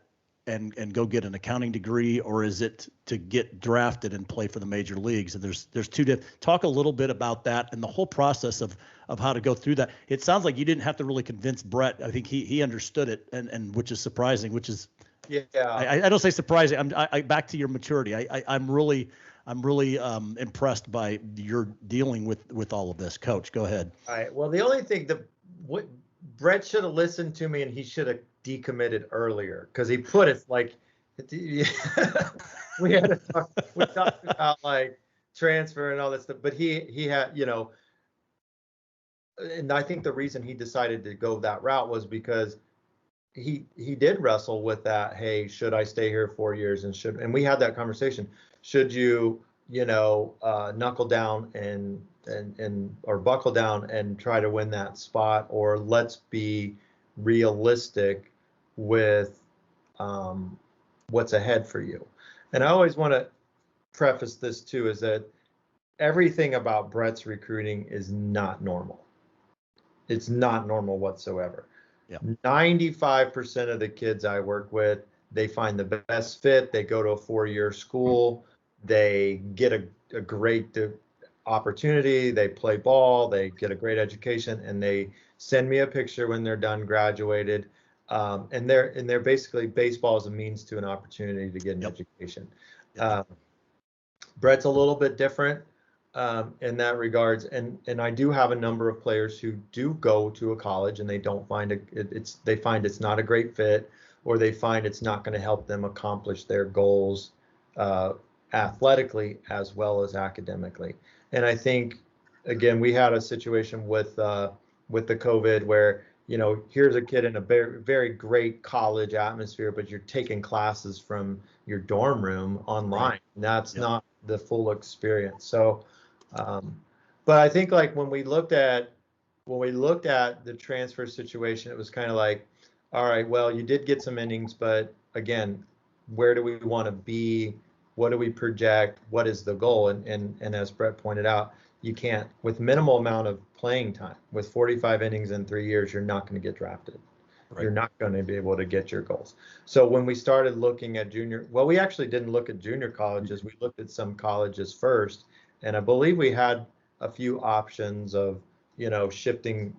and go get an accounting degree, or is it to get drafted and play for the major leagues? And there's two different. Talk a little bit about that and the whole process of how to go through that. It sounds like you didn't have to really convince Brett. I think he understood it, and which is surprising. Which is, I don't say surprising. I back to your maturity. I'm really impressed by your dealing with all of this. Coach, go ahead. All right. Well, the only thing what Brett should have listened to me, and he should have decommitted earlier, because he put it like we talked about like transfer and all that stuff, but he had, and I think the reason he decided to go that route was because he did wrestle with that. Hey, should I stay here 4 years, and we had that conversation. Should you knuckle down and or buckle down and try to win that spot, or let's be realistic with what's ahead for you. And I always want to preface this too, is that everything about Brett's recruiting is not normal. it's not normal whatsoever. Yeah. 95% of the kids I work with, they find the best fit. They go to a 4-year school. They get a great opportunity. They play ball. They get a great education, and they send me a picture when they're done, graduated. And they're basically, baseball is a means to an opportunity to get an education. Brett's a little bit different in that regards, and I do have a number of players who do go to a college and they don't find they find it's not a great fit, or they find it's not going to help them accomplish their goals athletically as well as academically. And I think, again, we had a situation with the COVID where, here's a kid in a very, very great college atmosphere, but you're taking classes from your dorm room online. Right. That's not the full experience. So, but I think, like, when we looked at the transfer situation, it was kind of like, all right, well, you did get some innings, but again, where do we want to be? What do we project? What is the goal? And as Brett pointed out, you can't, with minimal amount of playing time, with 45 innings in 3 years, you're not going to get drafted. Right. You're not going to be able to get your goals. So when we started looking at we actually didn't look at junior colleges. We looked at some colleges first, and I believe we had a few options of, shifting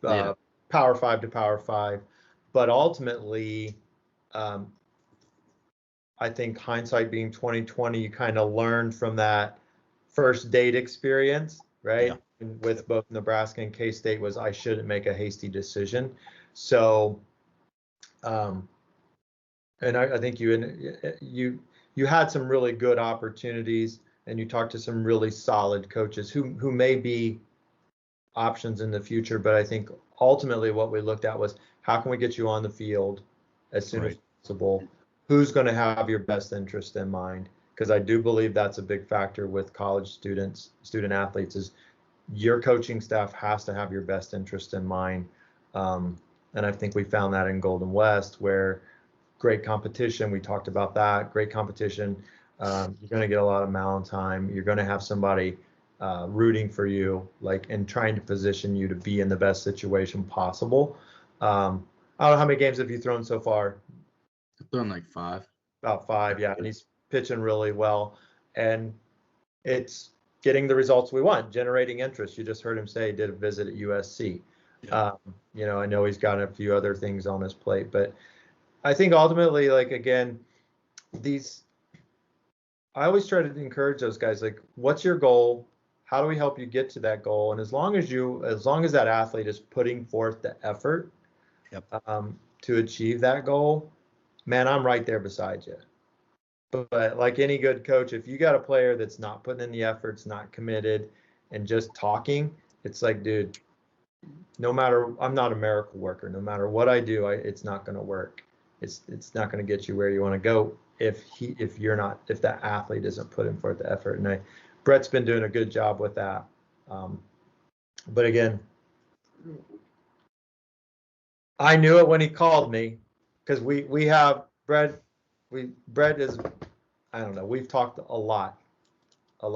Power 5 to Power 5. But ultimately, I think hindsight being 2020, you kind of learned from that first date experience, right? Yeah. With both Nebraska and K-State, was I shouldn't make a hasty decision. So, and I think you had some really good opportunities, and you talked to some really solid coaches who may be options in the future. But I think ultimately what we looked at was, how can we get you on the field as soon as possible? Who's going to have your best interest in mind? Because I do believe that's a big factor with college student athletes, is your coaching staff has to have your best interest in mind. And I think we found that in Golden West, where great competition, we talked about that, great competition. You're going to get a lot of mound time. You're going to have somebody rooting for you, and trying to position you to be in the best situation possible. I don't know, how many games have you thrown so far? I've thrown like 5. About 5, yeah. And he's pitching really well, and it's getting the results we want, generating interest. You just heard him say he did a visit at USC. Yeah. I know he's got a few other things on his plate, but I think ultimately, again, I always try to encourage those guys, what's your goal? How do we help you get to that goal? And as long as that athlete is putting forth the effort to achieve that goal, man, I'm right there beside you. But like any good coach, if you got a player that's not putting in the efforts, not committed, and just talking, it's like, dude, I'm not a miracle worker. No matter what I do, it's not going to work. It's not going to get you where you want to go if that athlete isn't putting forth the effort. And Brett's been doing a good job with that. But again, I knew it when he called me, because we have Brett. Brett is, I don't know, we've talked a lot.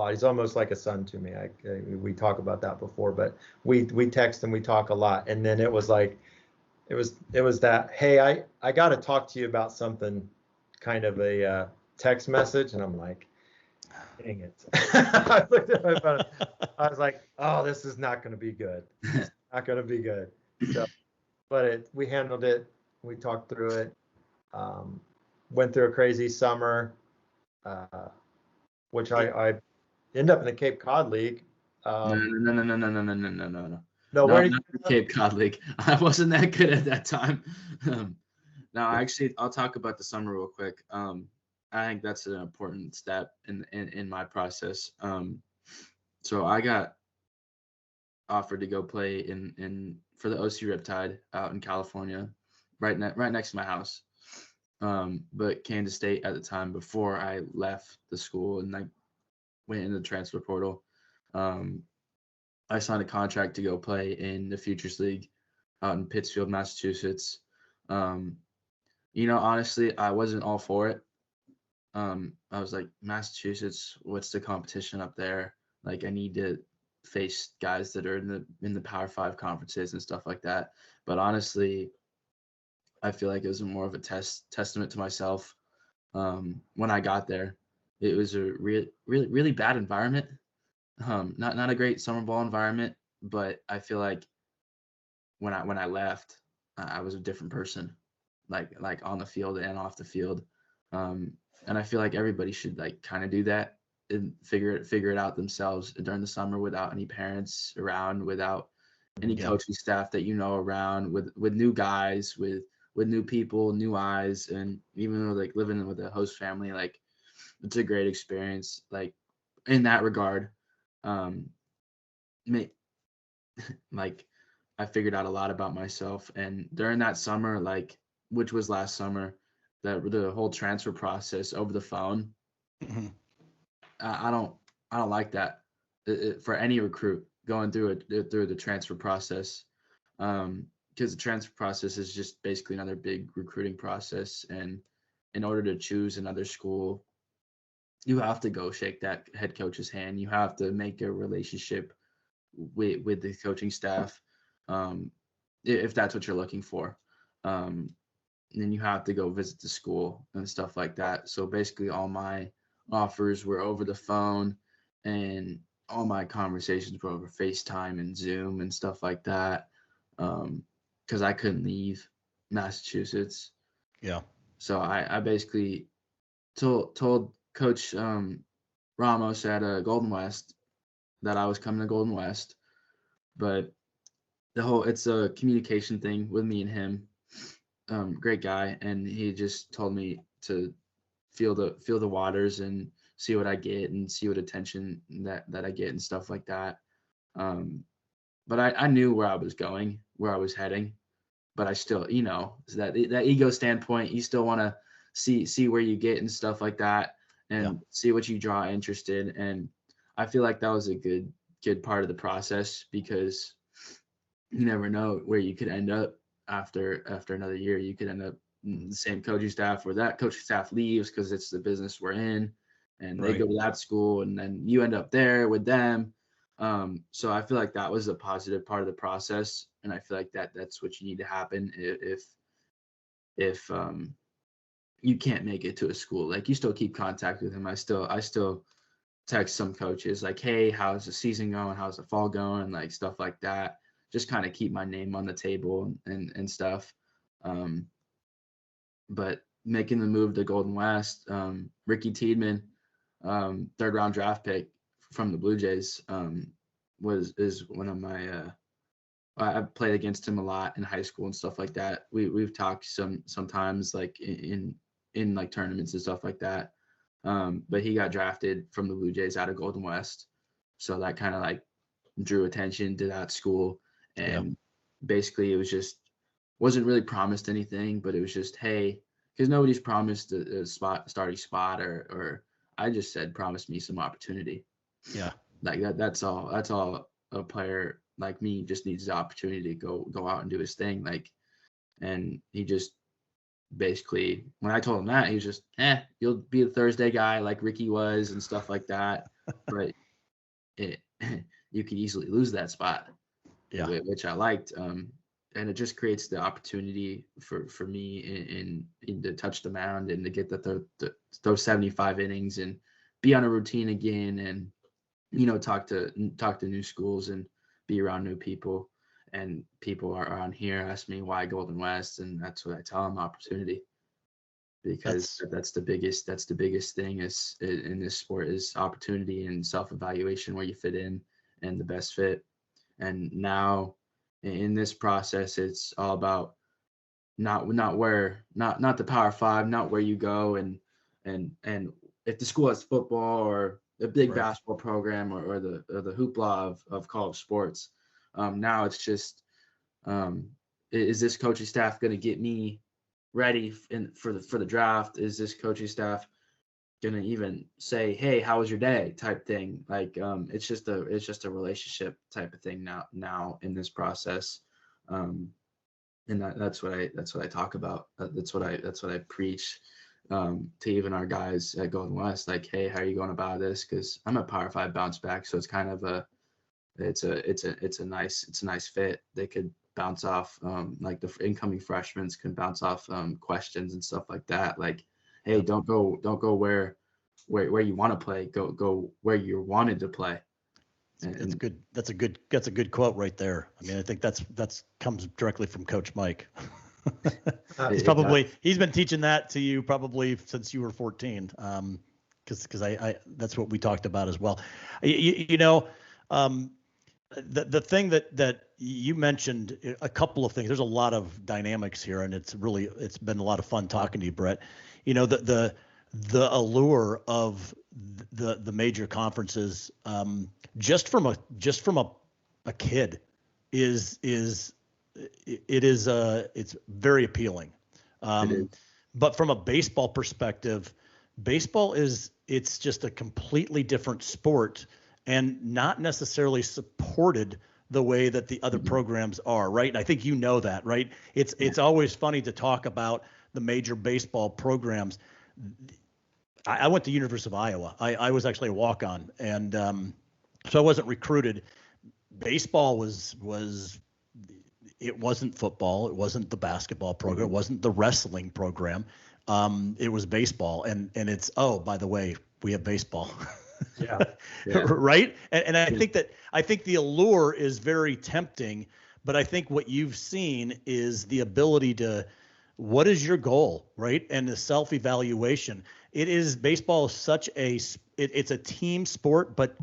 He's almost like a son to me. We talk about that before, but we text and we talk a lot. And then it was like, it was that, hey, I got to talk to you about something, kind of a text message. And I'm like, dang it. I looked at my phone. I was like, oh, this is not going to be good. It's not going to be good. So, but we handled it. We talked through it. Went through a crazy summer, which I ended up in the Cape Cod League. No. No, No, not the Cape Cod League. I wasn't that good at that time. Now, actually, I'll talk about the summer real quick. I think that's an important step in my process. So I got offered to go play for the OC Riptide out in California, right next to my house. But Kansas State at the time, before I left the school and I went into the transfer portal, I signed a contract to go play in the Futures League out in Pittsfield, Massachusetts. Honestly, I wasn't all for it. I was like, Massachusetts, what's the competition up there? I need to face guys that are in the Power 5 conferences and stuff like that. But honestly, I feel like it was more of a testament to myself. When I got there, it was a really bad environment. Not a great summer ball environment, but I feel like when I left, I was a different person, like on the field and off the field. And I feel like everybody should like kind of do that and figure it out themselves during the summer without any parents around, without any coaching staff that around, with new guys, with new people, new eyes. And even though like living with a host family, like it's a great experience, like in that regard. Like I figured out a lot about myself. And during that summer, like, which was last summer, the whole transfer process over the phone, I don't like that for any recruit going through the transfer process, because the transfer process is just basically another big recruiting process. And in order to choose another school, you have to go shake that head coach's hand. You have to make a relationship with the coaching staff, if that's what you're looking for. And then you have to go visit the school and stuff like that. So basically all my offers were over the phone, and all my conversations were over FaceTime and Zoom and stuff like that, because I couldn't leave Massachusetts. Yeah. So I basically told Coach Ramos at Golden West that I was coming to Golden West, but it's a communication thing with me and him. Great guy, and he just told me to feel the waters and see what I get and see what attention that I get and stuff like that. But I knew where I was going, where I was heading, but I still, so that ego standpoint, you still want to see where you get and stuff like that, and see what you draw interest in. And I feel like that was a good part of the process, because you never know where you could end up after another year. You could end up in the same coaching staff, or that coaching staff leaves because it's the business we're in, and they go to that school, and then you end up there with them. So I feel like that was a positive part of the process, and I feel like that's what you need to happen if you can't make it to a school. Like, you still keep contact with him. I still text some coaches like, hey, how's the season going? How's the fall going? Like, stuff like that. Just kind of keep my name on the table and stuff. But making the move to Golden West, Ricky Tiedemann, third round draft pick from the Blue Jays, is one of my I've played against him a lot in high school and stuff like that. We've talked sometimes like in like tournaments and stuff like that. But he got drafted from the Blue Jays out of Golden West, so that kind of like drew attention to that school. And basically it was wasn't really promised anything, but it was just, hey, because nobody's promised a starting spot, or I just said, promise me some opportunity. Yeah, like that's all a player like me just needs the opportunity to go out and do his thing. Like, and he just basically, when I told him that, he was just, you'll be a Thursday guy like Ricky was and stuff like that. But you could easily lose that spot, which I liked. And it just creates the opportunity for me in to touch the mound and to get those 75 innings and be on a routine again, and talk to new schools and be around new people. And people are around here ask me why Golden West, and that's what I tell them: opportunity. Because that's the biggest thing is in this sport, is opportunity and self-evaluation, where you fit in and the best fit. And now in this process, it's all about not the Power 5, not where you go, and if the school has football or a big basketball program or the hoopla of college sports. Now it's just, is this coaching staff going to get me ready for the draft? Is this coaching staff going to even say, hey, how was your day, type thing? Like, it's just a relationship type of thing now in this process. And that's what I talk about. That's what I preach to even our guys at Golden West. Like, hey, how are you going about this? Because I'm a Power 5 bounce back, so it's kind of it's a nice fit. They could bounce off, like the incoming freshmen can bounce off questions and stuff like that. Like, hey, don't go where you want to play. Go where you're wanted to play. That's good. That's a good quote right there. I mean, I think that's comes directly from Coach Mike. He's been teaching that to you probably since you were 14. Because I that's what we talked about as well. The thing that you mentioned, a couple of things. There's a lot of dynamics here, and it's been a lot of fun talking to you, Brett. The allure of the major conferences, just from a kid, it's very appealing. But from a baseball perspective, it's just a completely different sport and not necessarily supported the way that the other programs are, right? And I think you know that, right? It's always funny to talk about the major baseball programs. I went to University of Iowa. I was actually a walk-on, and so I wasn't recruited. Baseball it wasn't football. It wasn't the basketball program. It wasn't the wrestling program. It was baseball, and it's, oh, by the way, we have baseball. Yeah. Right. And I think the allure is very tempting, but I think what you've seen is the ability to, what is your goal, right? And the self-evaluation. Baseball is it's a team sport, but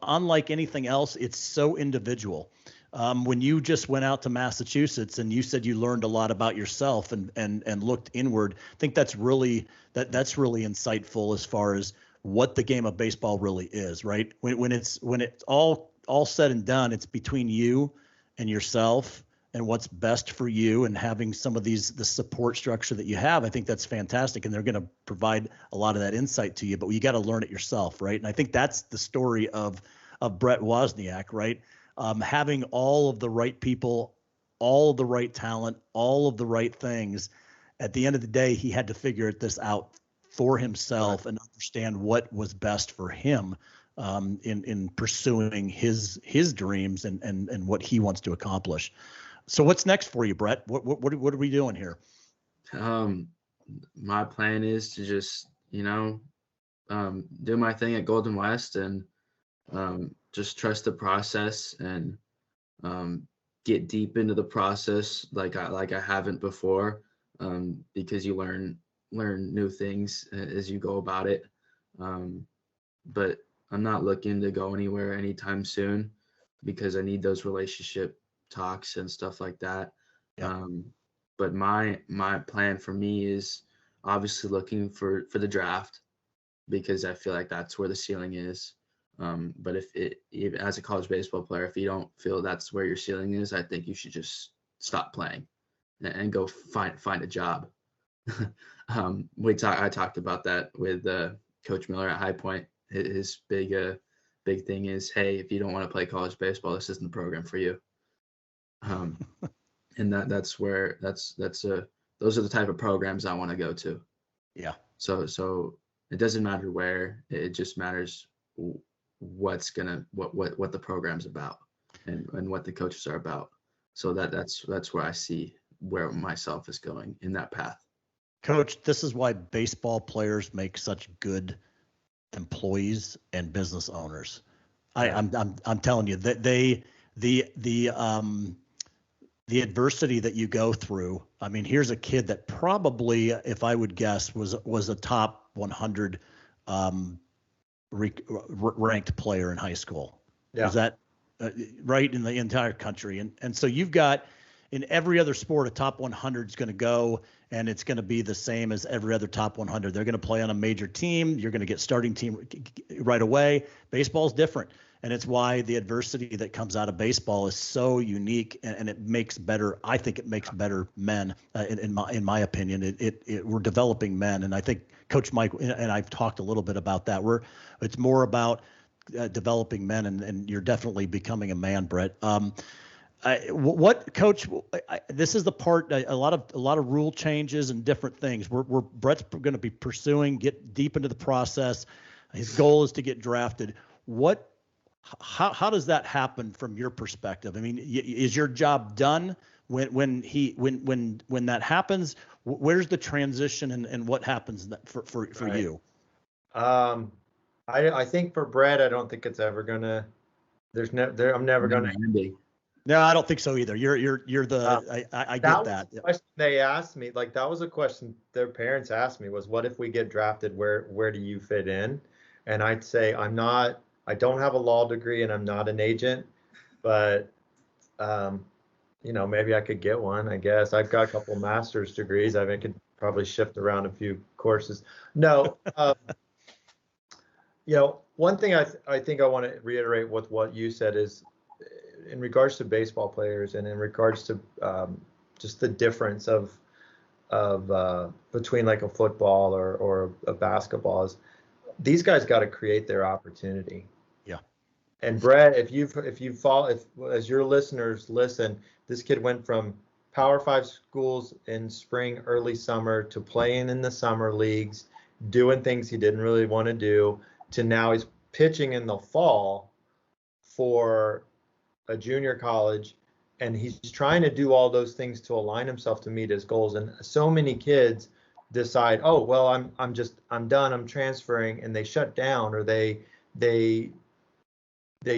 unlike anything else, it's so individual. When you just went out to Massachusetts and you said you learned a lot about yourself and looked inward, I think that's really insightful as far as what the game of baseball really is, right? When it's all said and done, it's between you and yourself and what's best for you, and having some of the support structure that you have. I think that's fantastic, and they're going to provide a lot of that insight to you, but you got to learn it yourself, right? And I think that's the story of Brett Wozniak, right? Having all of the right people, all of the right talent, all of the right things. At the end of the day, he had to figure this out for himself and understand what was best for him in pursuing his dreams and what he wants to accomplish. So what's next for you, Brett? What are we doing here? My plan is to just, do my thing at Golden West and just trust the process and get deep into the process like I haven't before, because you learn new things as you go about it. But I'm not looking to go anywhere anytime soon because I need those relationship talks and stuff like that. Yeah. But my plan for me is obviously looking for the draft, because I feel like that's where the ceiling is. But if as a college baseball player, if you don't feel that's where your ceiling is, I think you should just stop playing and go find a job. I talked about that with Coach Miller at High Point. His big thing is, hey, if you don't want to play college baseball, this isn't the program for you. And those are the type of programs I want to go to. Yeah. So it doesn't matter where, it just matters what the program's about and what the coaches are about. So that's where I see where myself is going in that path. Coach, this is why baseball players make such good employees and business owners. I'm telling you that the adversity that you go through. I mean, here's a kid that probably, if I would guess, was a top 100 ranked player in high school. Yeah. Was that right in the entire country? And so you've got, in every other sport, a top 100 is going to go, and it's going to be the same as every other top 100. They're going to play on a major team. You're going to get starting team right away. Baseball's different, and it's why the adversity that comes out of baseball is so unique, and it makes better. I think it makes better men. In my opinion, we're developing men, and I think Coach Mike and I've talked a little bit about that. It's more about developing men, and you're definitely becoming a man, Brett. Coach? This is the part. A lot of rule changes and different things. Brett's going to be pursuing, get deep into the process. His goal is to get drafted. how does that happen from your perspective? I mean, is your job done when that happens? Where's the transition and what happens for Right. you? I think for Brett, I don't think it's ever gonna. I'm never gonna. No, I don't think so either. You're the I get that. Was the question they asked me, like that was a question their parents asked me, was what if we get drafted, where do you fit in? And I'd say I don't have a law degree and I'm not an agent, but maybe I could get one, I guess. I've got a couple of master's degrees. I could probably shift around a few courses. No, one thing I think I want to reiterate with what you said is in regards to baseball players and in regards to just the difference of between like a football or a basketball is these guys got to create their opportunity. Yeah. And Brett, if as your listeners listen, this kid went from Power 5 schools in spring, early summer to playing in the summer leagues, doing things he didn't really want to do, to now he's pitching in the fall for a junior college, and he's trying to do all those things to align himself to meet his goals. And so many kids decide, oh well, I'm done, I'm transferring, and they shut down, or they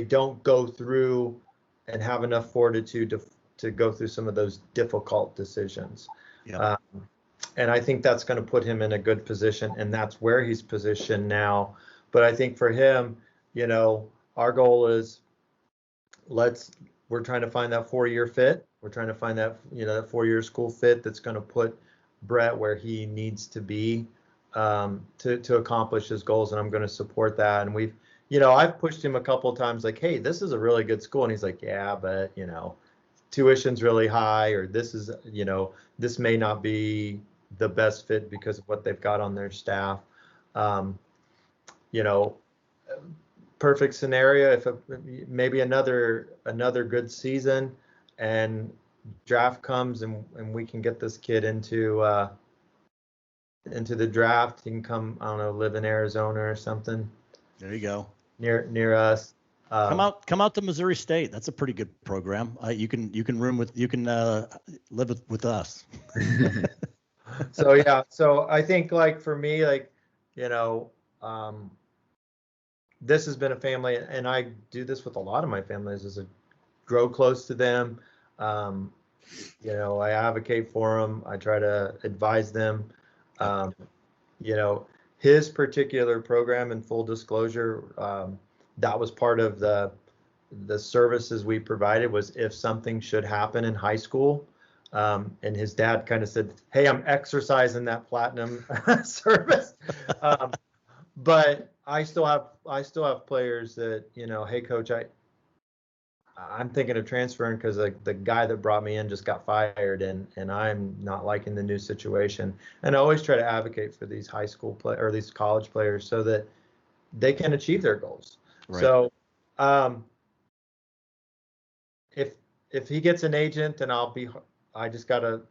don't go through and have enough fortitude to go through some of those difficult decisions. Yeah. And I think that's going to put him in a good position, and that's where he's positioned now. But I think for him, our goal is we're trying to find that 4-year fit. We're trying to find that, that 4-year school fit that's going to put Brett where he needs to be to accomplish his goals. And I'm going to support that. And I've pushed him a couple of times like, hey, this is a really good school. And he's like, yeah, but, tuition's really high, or this is, this may not be the best fit because of what they've got on their staff. Perfect scenario, if maybe another good season and draft comes and we can get this kid into the draft, he can come, I don't know, live in Arizona or something. There you go. Near us. Come out to Missouri State. That's a pretty good program. You can live with us. So yeah. So I think like for me, like, this has been a family, and I do this with a lot of my families, is to grow close to them. I advocate for them. I try to advise them. His particular program, in full disclosure, that was part of the services we provided, was if something should happen in high school. And his dad kind of said, hey, I'm exercising that platinum service. But I still have players that, hey coach, I'm thinking of transferring because the guy that brought me in just got fired, and I'm not liking the new situation. And I always try to advocate for these high school or these college players so that they can achieve their goals. Right. So if he gets an agent, then I just gotta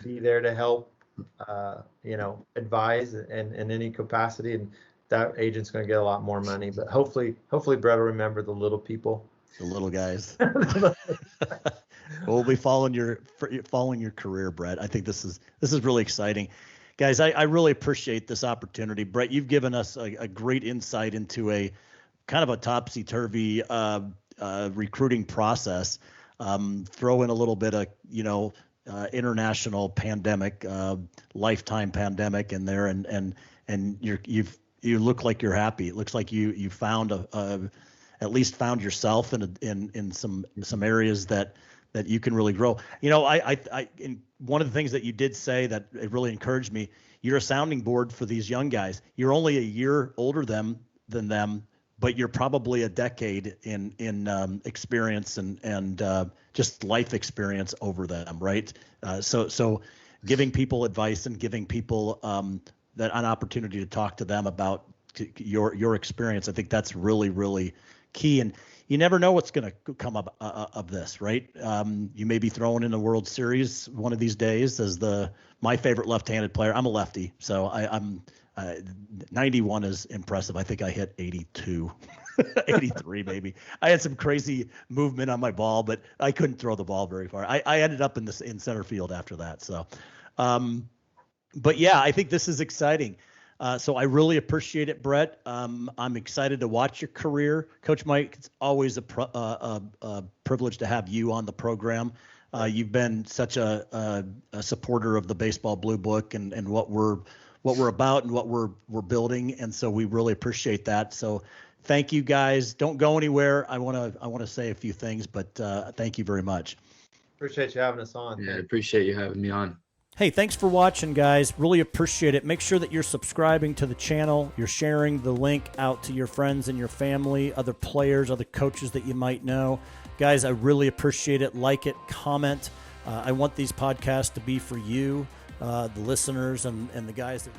be there to help, advise in any capacity, and that agent's going to get a lot more money. But hopefully Brett will remember the little people, the little guys. We'll be following your career, Brett. I think this is really exciting, guys. I really appreciate this opportunity, Brett. You've given us a great insight into a kind of a topsy-turvy recruiting process. Throw in a little bit of international pandemic, lifetime pandemic in there, and you look like you're happy. It looks like you found at least found yourself in some areas that you can really grow. In one of the things that you did say that it really encouraged me, you're a sounding board for these young guys. You're only a year older than them, but you're probably a decade in experience and just life experience over them, right? So giving people advice and giving people that an opportunity to talk to them about your experience, I think that's really, really key. And you never know what's going to come up of this, right? You may be thrown in a World Series one of these days as my favorite left-handed player. I'm a lefty, so 91 is impressive. I think I hit 82, 83 maybe. I had some crazy movement on my ball, but I couldn't throw the ball very far. I ended up in center field after that. So, but yeah, I think this is exciting. So I really appreciate it, Brett. I'm excited to watch your career, Coach Mike. It's always a privilege to have you on the program. You've been such a supporter of the Baseball Blue Book and what we're about and what we're building, and so we really appreciate that. So thank you, guys. Don't go anywhere. I want to say a few things, but thank you very much. Appreciate you having us on. Yeah, I appreciate you having me on. Hey, thanks for watching, guys. Really appreciate it. Make sure that you're subscribing to the channel. You're sharing the link out to your friends and your family, other players, other coaches that you might know. Guys, I really appreciate it. Like it, comment. I want these podcasts to be for you, the listeners, and the guys that